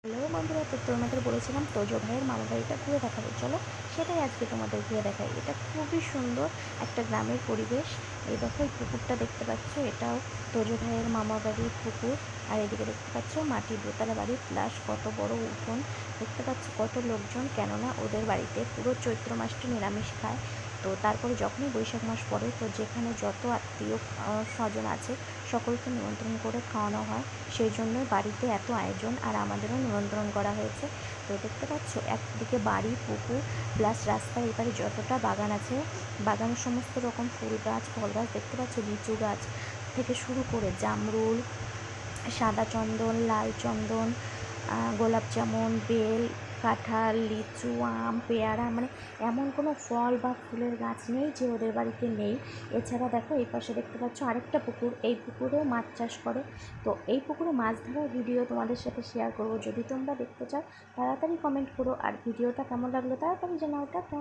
Hello বন্ধুরা, তো তোমাদের বলেছিলাম তোজো ভাইয়ের মামা বাড়িটা ঘুরে দেখাবো। চলো সেটাই আজকে তোমাদের ঘুরে দেখাই। এটা খুবই সুন্দর একটা গ্রামের পরিবেশ। এই দেখো, এই পুকুরটা দেখতে পাচ্ছ, এটাও তোজো ভাইয়ের মামা বাড়ির পুকুর। আর এদিকে দেখতে পাচ্ছ মাটির দোতলা বাড়ি, প্লাস কত বড় উঠোন। দেখতে পাচ্ছ কত লোকজন, কেননা ওদের বাড়িতে পুরো চৈত্র মাসটা নিরামিষ খায়। তো তারপরে যখনই বৈশাখ মাস পড়ে, তো যেখানে যত আত্মীয় স্বজন আছে সকলকে নিমন্ত্রণ করে খাওয়ানো হয়। সেই জন্যই বাড়িতে এত আয়োজন, আর আমাদেরও নিমন্ত্রণ করা হয়েছে। তো দেখতে পাচ্ছ একদিকে বাড়ি, পুকুর, প্লাস রাস্তার এপারে যতটা বাগান আছে, বাগানের সমস্ত রকম ফুল গাছ, ফল গাছ দেখতে পাচ্ছ, লিচু গাছ থেকে শুরু করে জামরুল, সাদা চন্দন, লাল চন্দন, গোলাপ জামুন, বেল, কাঁঠাল, লিচু, আম, পেয়ারা, মানে এমন কোনো ফল বা ফুলের গাছ নেই যে ওদের বাড়িতে নেই। এছাড়া দেখো এই পাশে দেখতে পাচ্ছ আরেকটা পুকুর, এই পুকুরেও মাছ চাষ করে। তো এই পুকুরে মাছ ধরার ভিডিও তোমাদের সাথে শেয়ার করব। যদি তোমরা দেখতে চাও তাড়াতাড়ি কমেন্ট করো, আর ভিডিওটা কেমন লাগলো তাড়াতাড়ি জানাও। টাটা।